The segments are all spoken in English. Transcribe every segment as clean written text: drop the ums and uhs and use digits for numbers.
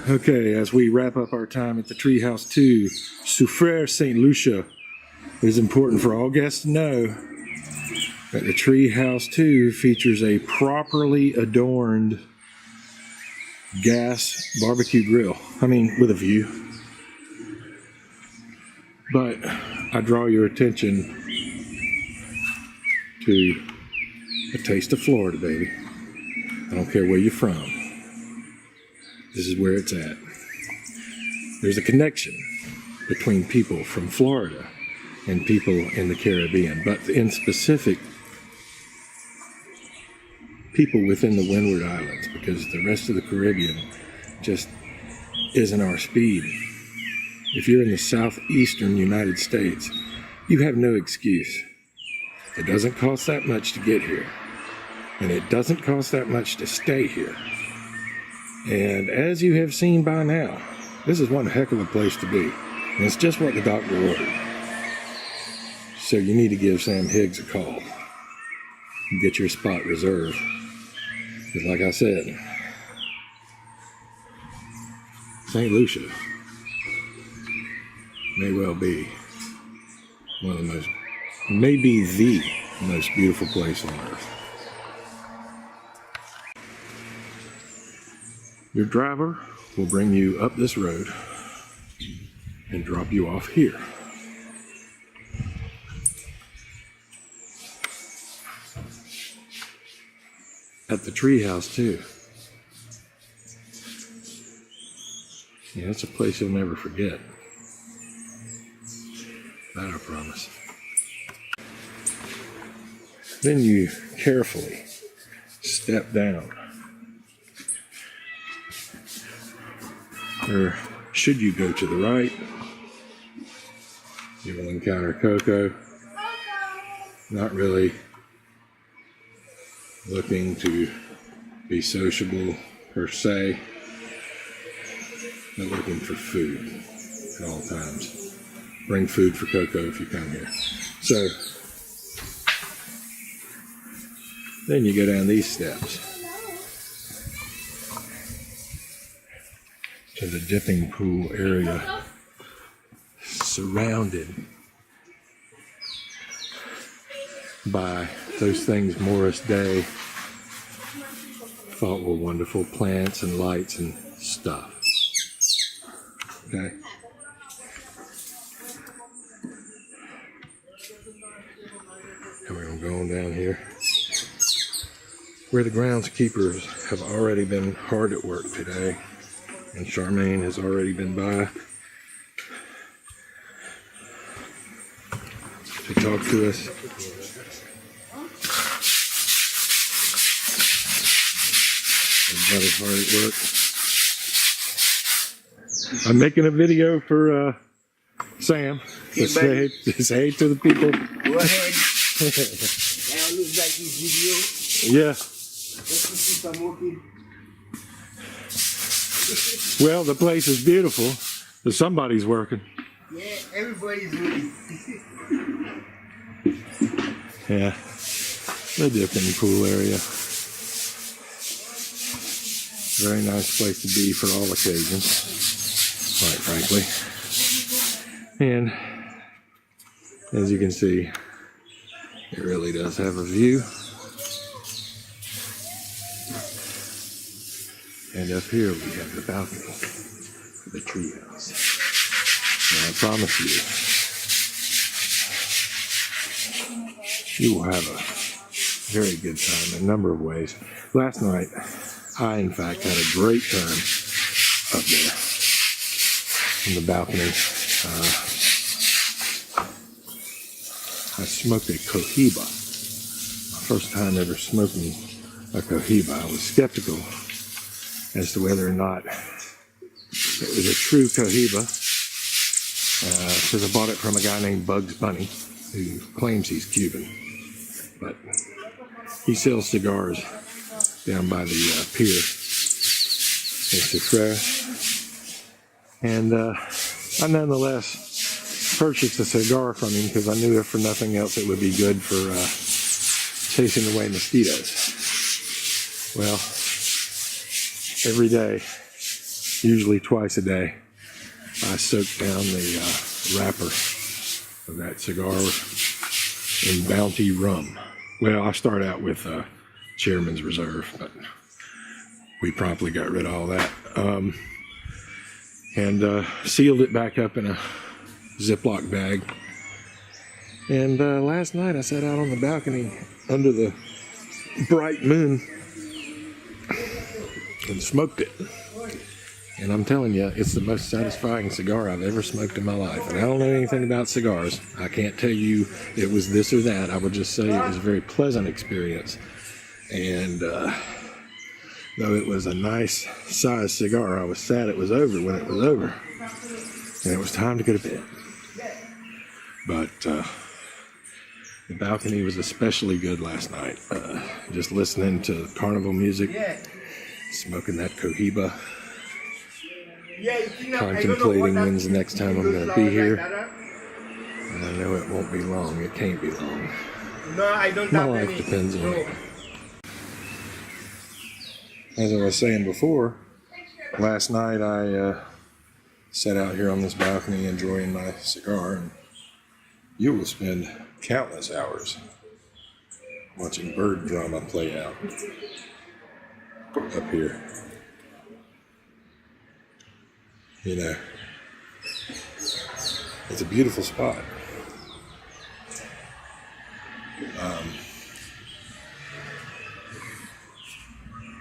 Okay, as we wrap up our time at the Treehouse 2, Soufriere St. Lucia, it is important for all guests to know that the Treehouse 2 features a properly adorned gas barbecue grill. I mean, with a view. But I draw your attention to a taste of Florida, baby. I don't care where you're from. This is where it's at. There's a connection between people from Florida and people in the Caribbean, but in specific, people within the Windward Islands, because the rest of the Caribbean just isn't our speed. If you're in the southeastern United States, you have no excuse. It doesn't cost that much to get here, and it doesn't cost that much to stay here. And as you have seen by now, this is one heck of a place to be. And it's just what the doctor ordered. So you need to give Sam Higgs a call and get your spot reserved. Because like I said, St. Lucia may well be one of the most, maybe the most beautiful place on earth. Your driver will bring you up this road and drop you off here. At the Treehouse too. Yeah, it's a place you'll never forget. That I promise. Then you carefully step down. Or should you go to the right, you will encounter Coco. Not really looking to be sociable per se, but looking for food at all times. Bring food for Coco if you come here. So then you go down these steps to the dipping pool area, surrounded by those things Morris Day thought were wonderful, plants and lights and stuff. Okay. And we're going down here where the groundskeepers have already been hard at work today. And Charmaine has already been by to talk to us. Everybody's hard at work. I'm making a video for Sam. Hey, say hey to the people. Go ahead. I always like this video. Yeah. Let's see if I'm working. Well, the place is beautiful, so somebody's working. Yeah, everybody's working. Yeah, the dipping pool area. Very nice place to be for all occasions, quite frankly. And as you can see, it really does have a view. And up here we have the balcony for the treehouse. And I promise you will have a very good time in a number of ways. Last night, I in fact had a great time up there in the balcony. I smoked a cohiba. My first time ever smoking a cohiba. I was skeptical as to whether or not it was a true cohiba, because I bought it from a guy named Bugs Bunny, who claims he's Cuban, but he sells cigars down by the pier in Soufriere, and I nonetheless purchased a cigar from him because I knew if for nothing else it would be good for chasing away mosquitoes. Well, every day usually twice a day, I soak down the wrapper of that cigar in Bounty rum. Well, I start out with Chairman's Reserve, but we promptly got rid of all that. And sealed it back up in a Ziploc bag. And last night I sat out on the balcony under the bright moon and smoked it. And I'm telling you, it's the most satisfying cigar I've ever smoked in my life. And I don't know anything about cigars. I can't tell you it was this or that. I would just say it was a very pleasant experience. And though it was a nice size cigar, I was sad it was over when it was over. And it was time to go to bed. But the balcony was especially good last night. Just listening to carnival music, smoking that Cohiba, contemplating when's the next time I'm going to be here. And I know it won't be long. It can't be long. No, I don't My have life any. depends on it. As I was saying before, last night I sat out here on this balcony enjoying my cigar, and you will spend countless hours watching bird drama play out up here. You know, it's a beautiful spot.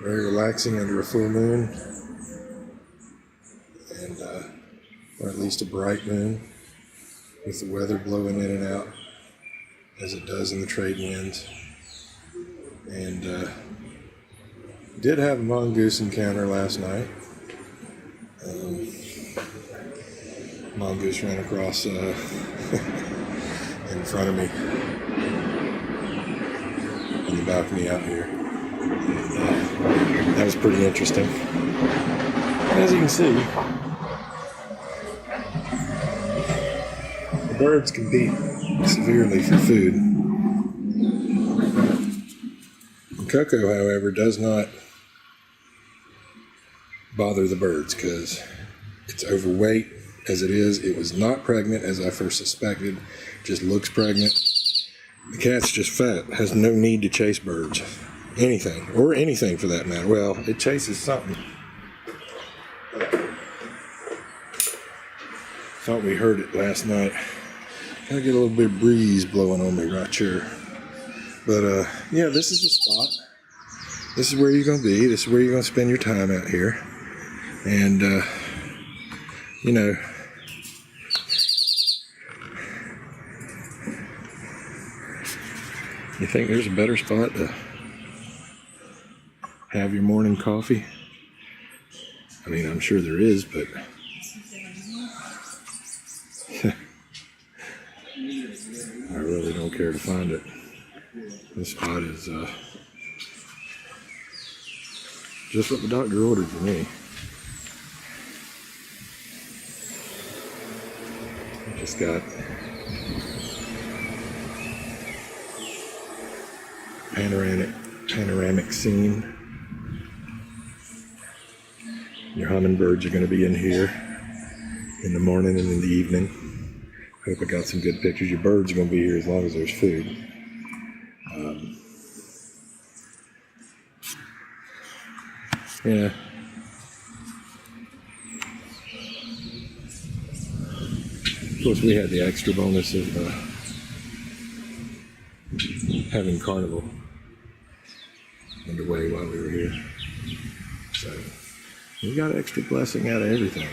Very relaxing under a full moon, and or at least a bright moon, with the weather blowing in and out as it does in the trade winds. And did have a mongoose encounter last night. Mongoose ran across in front of me on the balcony out here. That was pretty interesting. As you can see, the birds compete severely for food. Coco, however, does not bother the birds because it's overweight as it is. It was not pregnant as I first suspected, just looks pregnant. The cat's just fat, has no need to chase birds. Anything, or anything for that matter. Well, it chases something. Thought we heard it last night. Gotta get a little bit of breeze blowing on me right here. But yeah, this is the spot. This is where you're gonna be. This is where you're gonna spend your time out here. And you know, you think there's a better spot to have your morning coffee? I mean, I'm sure there is, but I really don't care to find it. This spot is just what the doctor ordered for me. Just got panoramic scene. Your hummingbirds are going to be in here in the morning and in the evening. Hope I got some good pictures. Your birds are going to be here as long as there's food. Yeah. Of course, we had the extra bonus of having carnival underway while we were here. So we got extra blessing out of everything.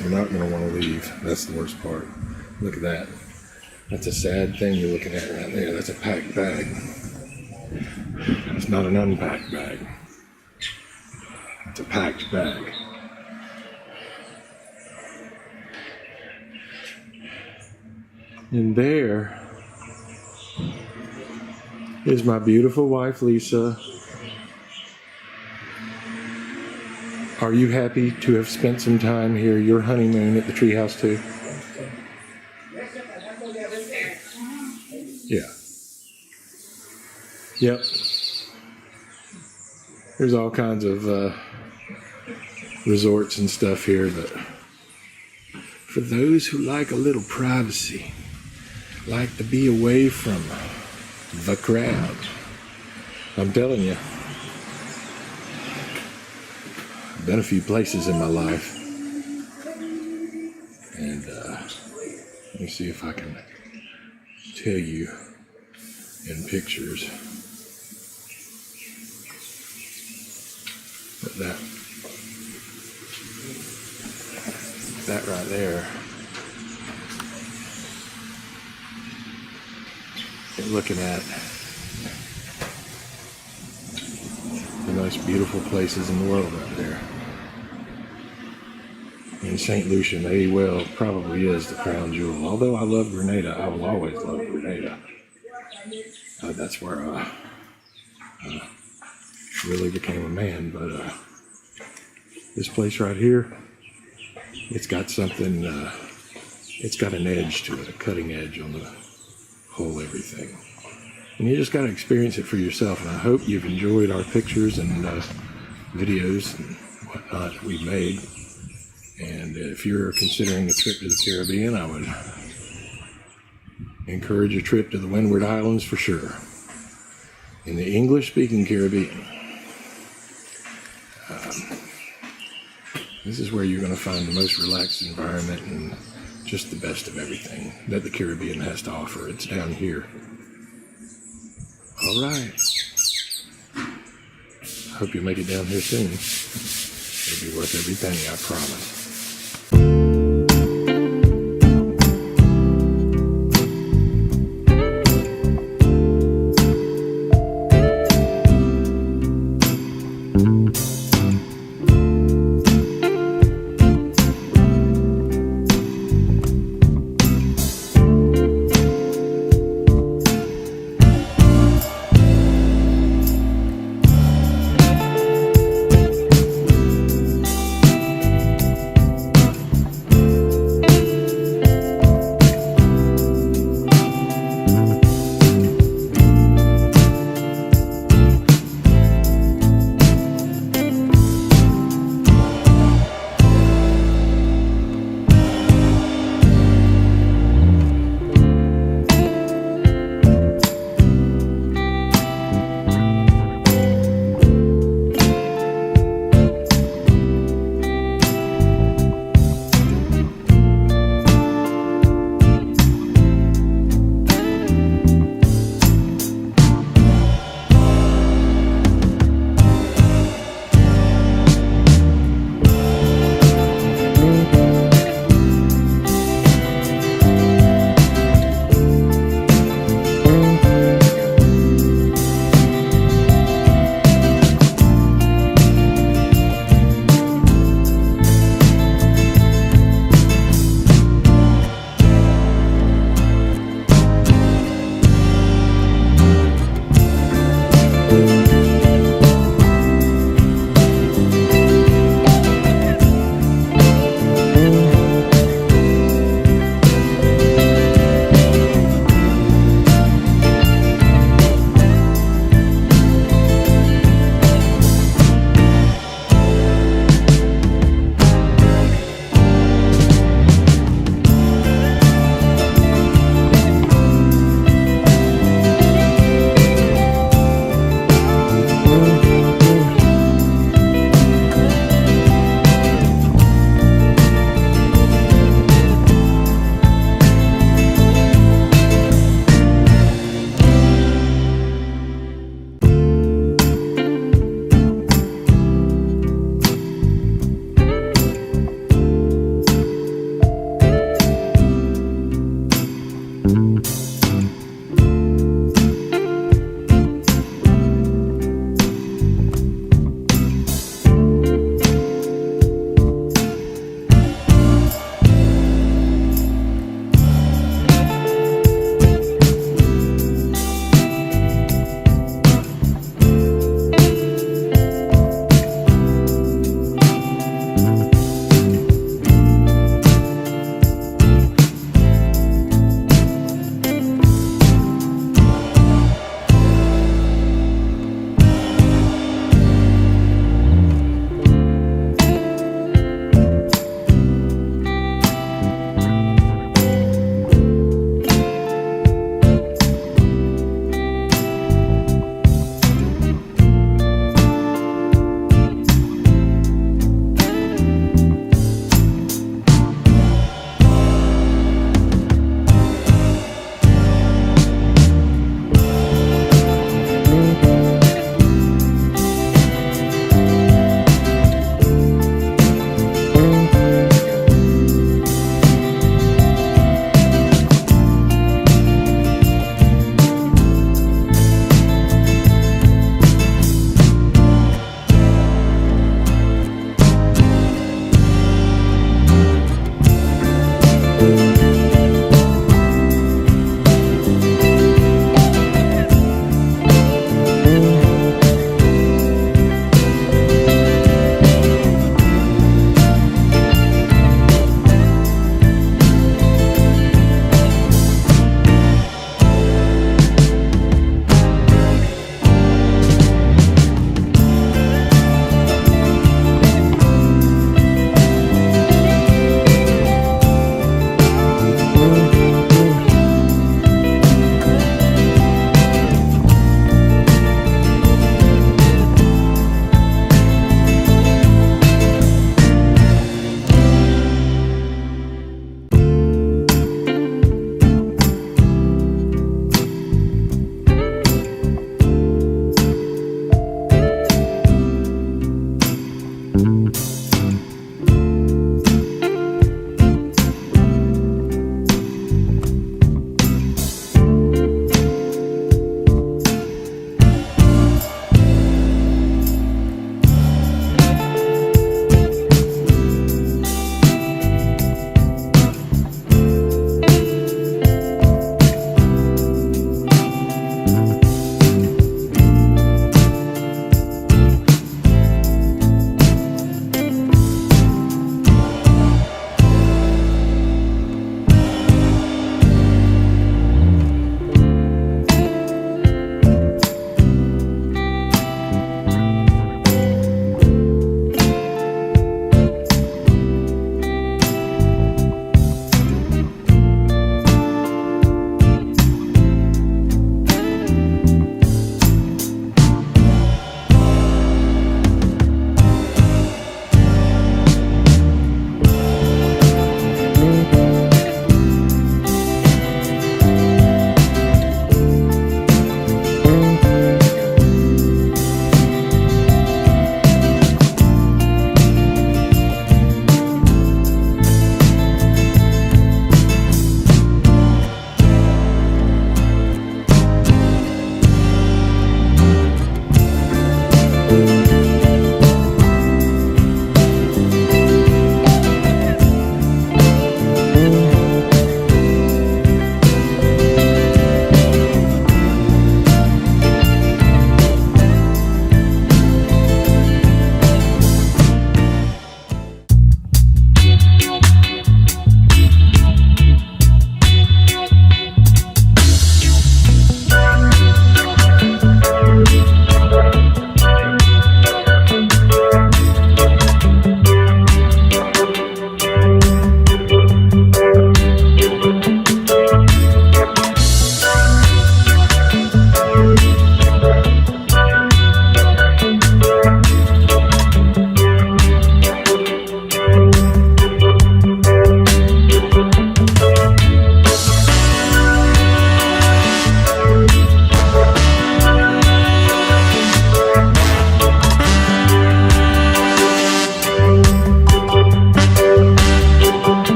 You're not going to want to leave. That's the worst part. Look at that. That's a sad thing you're looking at right there. That's a packed bag. It's not an unpacked bag. It's a packed bag. And there is my beautiful wife, Lisa. Are you happy to have spent some time here, your honeymoon at the treehouse too? Yeah. Yep. There's all kinds of resorts and stuff here, but for those who like a little privacy, like to be away from the crowd, I'm telling you, I've been a few places in my life, and let me see if I can tell you in pictures. But that right there, you're looking at the most beautiful places in the world right there. And St. Lucia may well probably is the crown jewel. Although I love Grenada, I will always love Grenada. That's where I really became a man. But this place right here, it's got something, it's got an edge to it, a cutting edge on the whole everything. And you just got to experience it for yourself. And I hope you've enjoyed our pictures and videos and whatnot that we've made. And if you're considering a trip to the Caribbean, I would encourage a trip to the Windward Islands for sure. In the English-speaking Caribbean, this is where you're going to find the most relaxed environment and just the best of everything that the Caribbean has to offer. It's down here. All right. Hope you make it down here soon. It'll be worth every penny, I promise.